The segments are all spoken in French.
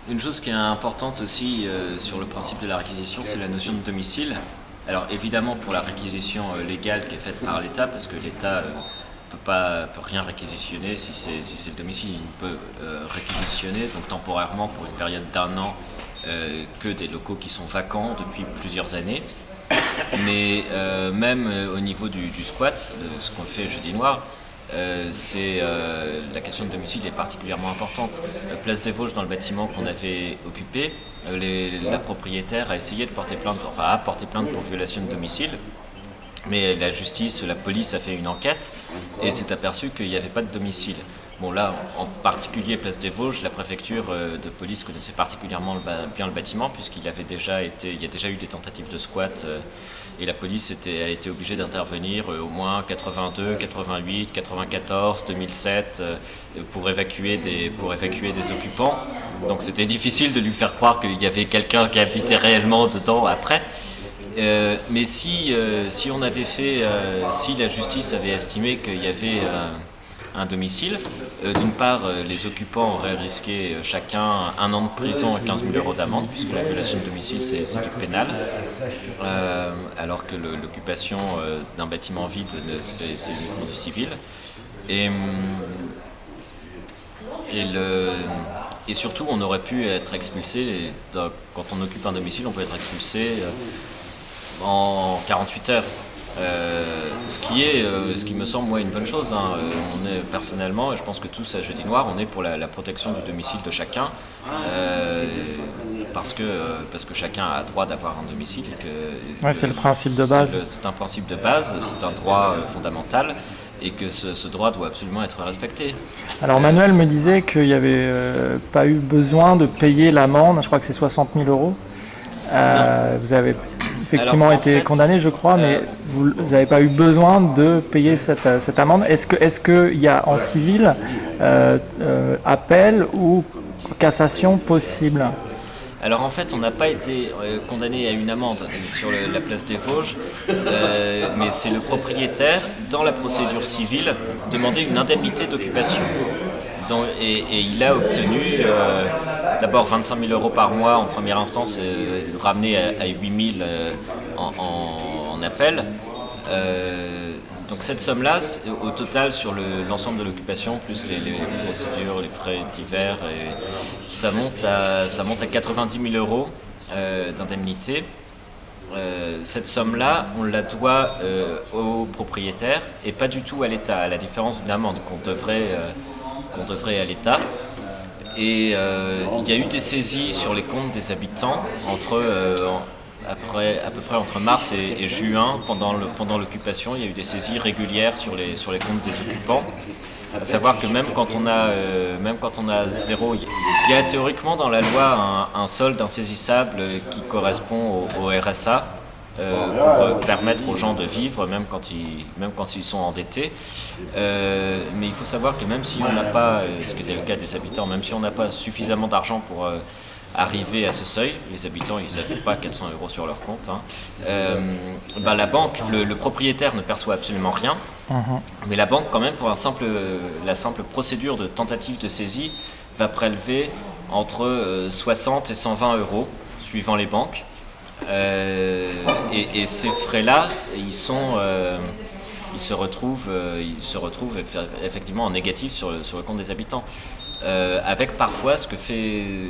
Une chose qui est importante aussi sur le principe de la réquisition, c'est la notion de domicile. Alors évidemment pour la réquisition légale qui est faite par l'État, parce que l'État peut rien réquisitionner si c'est le domicile, il ne peut réquisitionner donc temporairement pour une période d'1 an que des locaux qui sont vacants depuis plusieurs années. Mais même au niveau du squat, de ce qu'on fait Jeudi Noir, la question de domicile est particulièrement importante. Place des Vosges, dans le bâtiment qu'on avait occupé, la propriétaire a essayé de porter plainte, enfin a porté plainte pour violation de domicile, mais la justice, la police a fait une enquête et s'est aperçu qu'il n'y avait pas de domicile. Bon là, en particulier Place des Vosges, la préfecture de police connaissait particulièrement bien le bâtiment puisqu'il y a déjà eu des tentatives de squat et la police a été obligée d'intervenir au moins 82, 88, 94, 2007 pour évacuer des occupants. Donc c'était difficile de lui faire croire qu'il y avait quelqu'un qui habitait réellement dedans après. Mais si la justice avait estimé qu'il y avait un domicile, d'une part, les occupants auraient risqué chacun 1 an de prison et 15 000 € d'amende, puisque la violation de domicile c'est du pénal, alors que l'occupation d'un bâtiment vide c'est uniquement du civil. Et surtout, on aurait pu être expulsé, quand on occupe un domicile, on peut être expulsé en 48 heures. Ce qui me semble moi une bonne chose. On est personnellement, et je pense que tous à Jeudi Noir, on est pour la protection du domicile de chacun, parce que chacun a droit d'avoir un domicile. Ouais, c'est le principe de base. C'est un principe de base, c'est un droit fondamental, et que ce droit doit absolument être respecté. Alors Manuel me disait qu'il n'y avait pas eu besoin de payer l'amende, je crois que c'est 60 000 €. Vous avez effectivement été condamné, je crois, mais vous n'avez pas eu besoin de payer cette amende. Est-ce qu'il y a en civil appel ou cassation possible ? Alors en fait, on n'a pas été condamné à une amende sur la place des Vosges, mais c'est le propriétaire, dans la procédure civile, demandait une indemnité d'occupation. Et il a obtenu d'abord 25 000 € par mois en première instance, ramené à 8 000 en appel. Donc cette somme-là, au total sur l'ensemble de l'occupation, plus les procédures, les frais divers, ça monte à 90 000 € d'indemnité. Cette somme-là, on la doit au propriétaire et pas du tout à l'État, à la différence d'une amende qu'on devrait à l'État. Et il y a eu des saisies sur les comptes des habitants à peu près entre mars et juin, pendant l'occupation. Il y a eu des saisies régulières sur les comptes des occupants. À savoir que même quand on a zéro, il y a théoriquement dans la loi un solde insaisissable qui correspond au RSA, pour permettre aux gens de vivre même quand ils sont endettés. Mais il faut savoir que même si on n'a pas, ce qui était le cas des habitants, même si on n'a pas suffisamment d'argent pour arriver à ce seuil, les habitants ils n'avaient pas 400 € sur leur compte, la banque, le propriétaire ne perçoit absolument rien, mais la banque quand même pour la simple procédure de tentative de saisie va prélever entre 60 et 120 € suivant les banques. Et ces frais-là, ils se retrouvent effectivement en négatif sur le compte des habitants. Avec parfois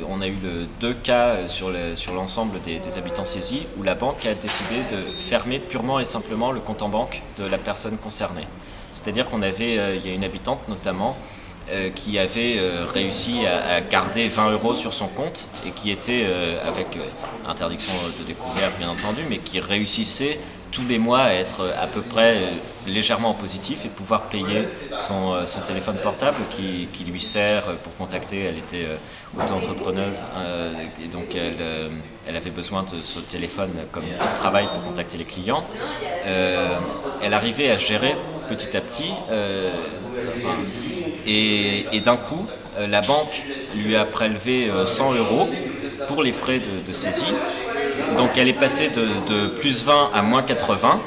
on a eu 2 cas sur l'ensemble des habitants saisis où la banque a décidé de fermer purement et simplement le compte en banque de la personne concernée. C'est-à-dire il y a une habitante notamment qui avait réussi à garder 20 € sur son compte et qui était, avec interdiction de découvert bien entendu, mais qui réussissait tous les mois à être à peu près légèrement en positif et pouvoir payer son téléphone portable qui lui sert pour contacter. Elle était auto-entrepreneuse et donc elle avait besoin de ce téléphone comme outil de travail pour contacter les clients. Elle arrivait à gérer petit à petit et d'un coup la banque lui a prélevé 100 € pour les frais de saisie. Donc elle est passée de plus 20 à moins 80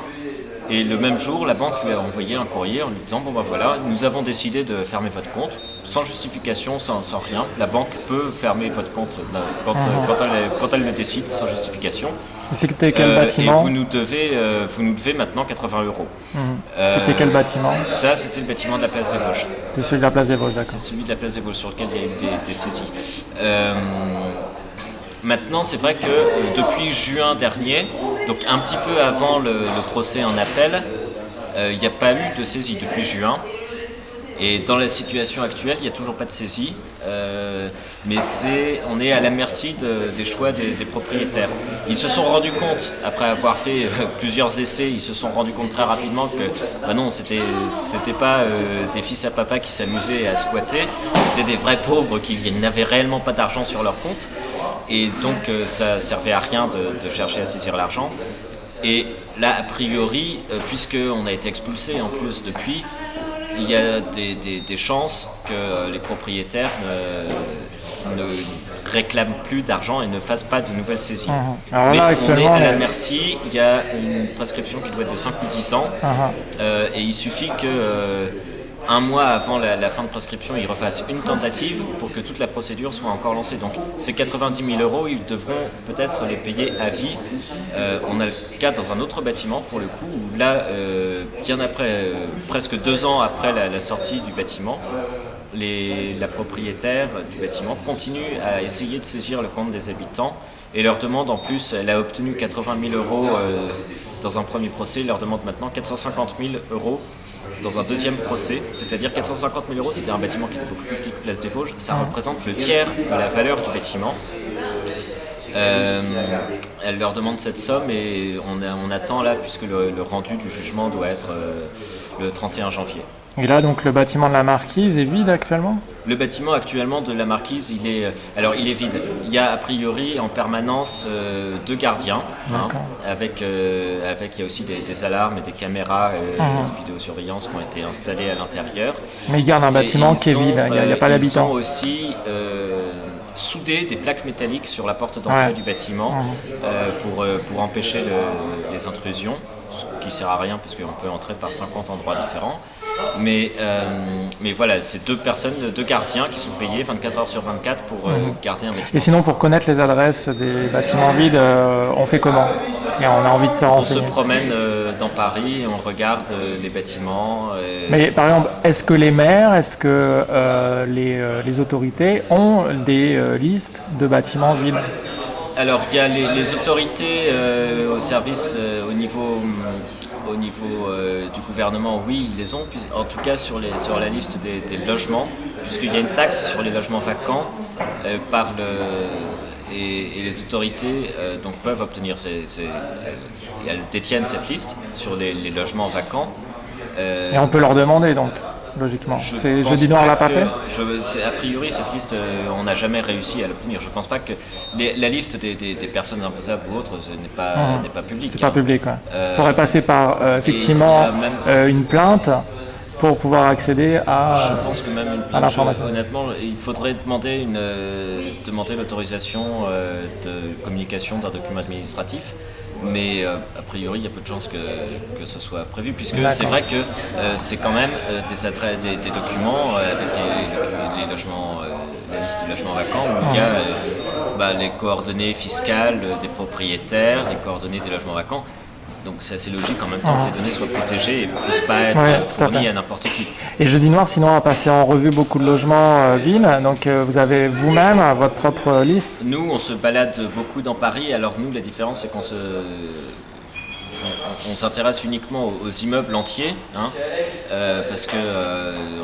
Et le même jour, la banque lui a envoyé un courrier en lui disant bon ben voilà, nous avons décidé de fermer votre compte sans justification, sans rien. La banque peut fermer votre compte quand elle le décide sans justification. Et c'était quel bâtiment? Et vous nous devez maintenant 80 euros. C'était quel bâtiment? Ça, c'était le bâtiment de la place des Vosges. C'est celui de la place des Vosges, d'accord. C'est celui de la place des Vosges sur lequel il y a eu des saisies. Maintenant, c'est vrai que depuis juin dernier, donc un petit peu avant le procès en appel, il n'y a pas eu de saisie depuis juin. Et dans la situation actuelle, il n'y a toujours pas de saisie, mais on est à la merci des choix des propriétaires. Ils se sont rendus compte, après avoir fait plusieurs essais, ils se sont rendus compte très rapidement que non, c'était pas des fils à papa qui s'amusaient à squatter, c'était des vrais pauvres qui n'avaient réellement pas d'argent sur leur compte. Et donc ça servait à rien de chercher à saisir l'argent. Et là, a priori, puisqu'on a été expulsé en plus depuis, il y a des chances que les propriétaires ne réclament plus d'argent et ne fassent pas de nouvelles saisies. Mais là, on est à la merci, il y a une prescription qui doit être de 5 ou 10 ans, et il suffit que un mois avant la fin de prescription, ils refassent une tentative pour que toute la procédure soit encore lancée. Donc ces 90 000 euros, ils devront peut-être les payer à vie. On a le cas dans un autre bâtiment, pour le coup, où là, bien après, presque 2 ans après la sortie du bâtiment, la propriétaire du bâtiment continue à essayer de saisir le compte des habitants et leur demande en plus, elle a obtenu 80 000 euros dans un premier procès, leur demande maintenant 450 000 euros dans un deuxième procès, c'est-à-dire 450 000 euros, c'était un bâtiment qui était beaucoup plus petit que Place des Vosges, ça représente le tiers de la valeur du bâtiment. Elle leur demande cette somme et on attend là, puisque le rendu du jugement doit être le 31 janvier. Et là, donc, le bâtiment de la Marquise est vide actuellement? Le bâtiment actuellement de la Marquise, il est vide. Il y a a priori en permanence 2 gardiens, avec il y a aussi des alarmes et des caméras, des vidéosurveillance qui ont été installées à l'intérieur. Mais ils gardent un bâtiment qui est vide, il n'y a pas d'habitants. Ils ont aussi soudé des plaques métalliques sur la porte d'entrée du bâtiment pour empêcher les intrusions, ce qui ne sert à rien puisqu'on peut entrer par 50 endroits différents. Mais voilà, c'est 2 gardiens qui sont payés 24 heures sur 24 pour garder un bâtiment. Et sinon, pour connaître les adresses des bâtiments vides, on fait comment? Si on a envie de se renseigner. On se promène dans Paris, on regarde les bâtiments. Mais par exemple, est-ce que les maires, est-ce que les autorités ont des listes de bâtiments vides? Alors, il y a les autorités au service au niveau du gouvernement, oui, ils les ont, en tout cas sur la liste des logements, puisqu'il y a une taxe sur les logements vacants et les autorités donc peuvent obtenir, elles détiennent cette liste sur les logements vacants. Et on peut leur demander donc, logiquement. Jeudi Noir l'a pas fait? A priori, cette liste, on n'a jamais réussi à l'obtenir. Je ne pense pas que la liste des personnes imposables ou autres n'est pas publique. C'est pas public, ouais. Il faudrait passer par effectivement une plainte pour pouvoir accéder à Je pense que même une plainte, l'information. Honnêtement, il faudrait demander l'autorisation de communication d'un document administratif. Mais a priori, il y a peu de chances que ce soit prévu, puisque c'est vrai que c'est quand même des documents avec les logements, la liste de logements vacants, où il y a les coordonnées fiscales des propriétaires, les coordonnées des logements vacants. Donc c'est assez logique en même temps que les données soient protégées et ne puissent pas être fournies à n'importe qui. Et Jeudi Noir, sinon, a passé en revue beaucoup de logements villes. Donc vous avez vous-même votre propre liste? Nous, on se balade beaucoup dans Paris. Alors nous, la différence, c'est qu'on s'intéresse uniquement aux immeubles entiers, parce que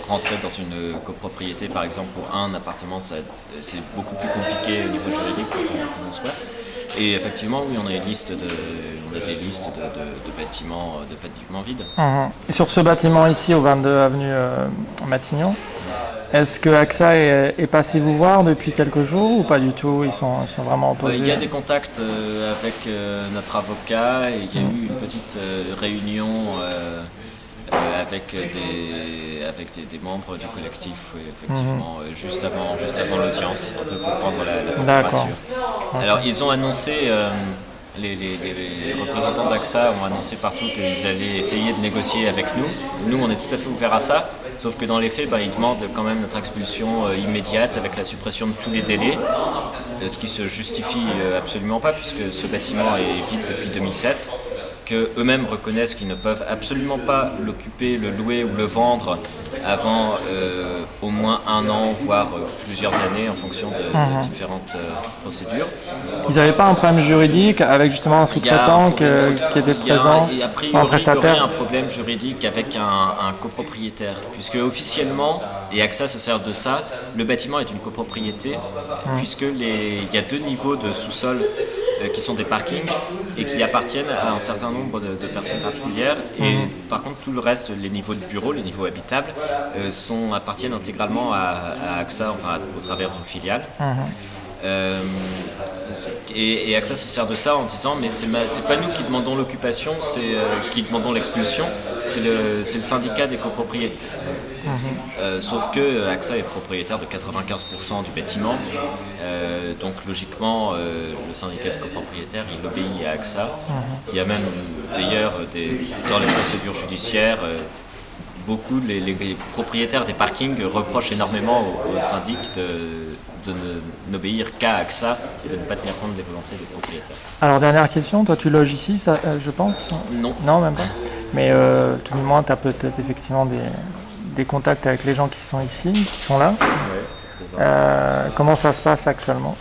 rentrer dans une copropriété, par exemple, pour un appartement, c'est beaucoup plus compliqué au niveau juridique quand on squatte. Et effectivement, oui, on a des listes de bâtiments vides. Et sur ce bâtiment ici, au 22 avenue Matignon, est-ce que AXA est passé vous voir depuis quelques jours ou pas du tout? Ils sont vraiment opposés? Il y a des contacts avec notre avocat et il y a eu une petite réunion avec des membres du collectif, effectivement, juste avant l'audience, un peu pour prendre la température. Alors ils ont annoncé les représentants d'AXA ont annoncé partout qu'ils allaient essayer de négocier avec nous. Nous, on est tout à fait ouverts à ça, sauf que dans les faits, ils demandent quand même notre expulsion immédiate avec la suppression de tous les délais, ce qui se justifie absolument pas puisque ce bâtiment est vide depuis 2007. Qu'eux-mêmes reconnaissent qu'ils ne peuvent absolument pas l'occuper, le louer ou le vendre avant au moins 1 an, voire plusieurs années en fonction de différentes procédures. Ils n'avaient pas un problème juridique avec justement un sous-traitant qui était présent, a priori, un prestataire? Il y aurait un problème juridique avec un copropriétaire, puisque officiellement, et AXA se sert de ça, le bâtiment est une copropriété, puisqu'il y a 2 niveaux de sous-sol qui sont des parkings et qui appartiennent à un certain nombre de personnes particulières. Et par contre, tout le reste, les niveaux de bureaux, les niveaux habitables, appartiennent intégralement à AXA, enfin au travers d'une filiale. Et AXA se sert de ça en disant mais c'est pas nous qui demandons l'occupation, c'est qui demandons l'expulsion, c'est le syndicat des copropriétés. Sauf que AXA est propriétaire de 95% du bâtiment, donc logiquement le syndicat de copropriétaires il obéit à AXA. Il y a même d'ailleurs dans les procédures judiciaires beaucoup les propriétaires des parkings reprochent énormément au syndic de n'obéir qu'à AXA et de ne pas tenir compte des volontés des propriétaires. Alors dernière question, toi tu loges ici, ça, je pense? Non. Non, même pas. Mais tout le monde, tu as peut-être effectivement des contacts avec les gens qui sont ici, qui sont là. Comment ça se passe actuellement?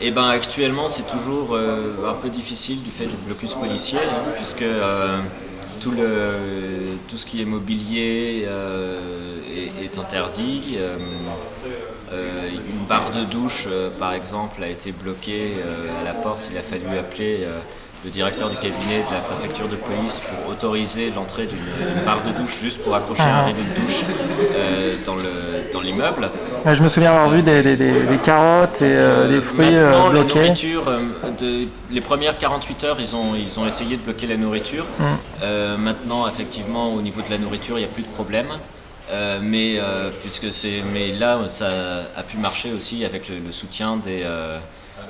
Eh ben actuellement c'est toujours un peu difficile du fait du blocus policier, puisque tout ce qui est mobilier est interdit. Une barre de douche, par exemple, a été bloquée à la porte. Il a fallu appeler le directeur du cabinet de la préfecture de police pour autoriser l'entrée d'une barre de douche juste pour accrocher un rideau de douche dans l'immeuble. Je me souviens avoir vu des carottes et des fruits bloqués. La nourriture, les premières 48 heures, ils ont essayé de bloquer la nourriture. Maintenant, effectivement, au niveau de la nourriture, il n'y a plus de problème. Mais là, ça a pu marcher aussi avec le soutien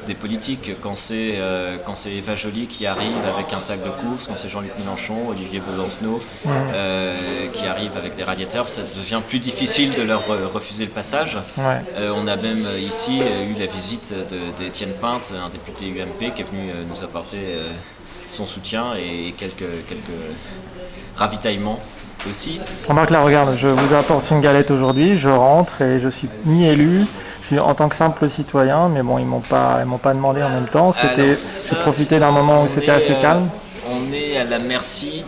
des politiques. Quand c'est Eva Joly qui arrive avec un sac de courses, quand c'est Jean-Luc Mélenchon, Olivier Besancenot qui arrive avec des radiateurs, ça devient plus difficile de leur refuser le passage. On a même ici eu la visite d'Étienne Pinte, un député UMP qui est venu nous apporter son soutien et quelques ravitaillements aussi. Remarque là, regarde, je vous apporte une galette aujourd'hui, je rentre et je suis ni élu, je suis en tant que simple citoyen, mais bon, ils m'ont pas demandé en même temps. C'est profiter d'un moment où c'était assez calme. On est à la merci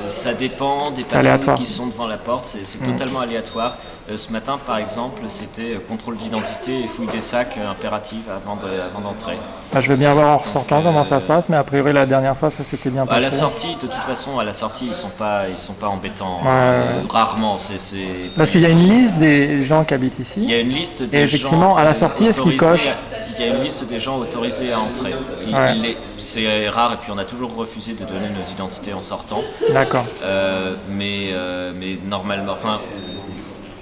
ça dépend des patrouilles qui sont devant la porte, c'est totalement aléatoire. Ce matin, par exemple, c'était contrôle d'identité et fouille des sacs impératifs avant d'entrer. Je veux bien voir en ressortant comment ça se passe, mais a priori la dernière fois ça s'était bien passé. À la sortie, de toute façon, ils sont pas embêtants. Rarement. Parce qu'il y a une liste des gens qui habitent ici. Il y a une liste des et effectivement, à la sortie, est-ce qu'ils cochent? Il y a une liste des gens autorisés à entrer. C'est rare et puis on a toujours refusé de donner nos identités en sortant. D'accord. Mais normalement,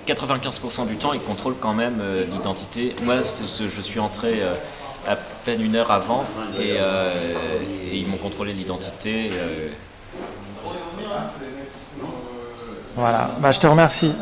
95% du temps, ils contrôlent quand même l'identité. Moi, je suis entré à peine 1 heure avant et ils m'ont contrôlé l'identité. Voilà, je te remercie.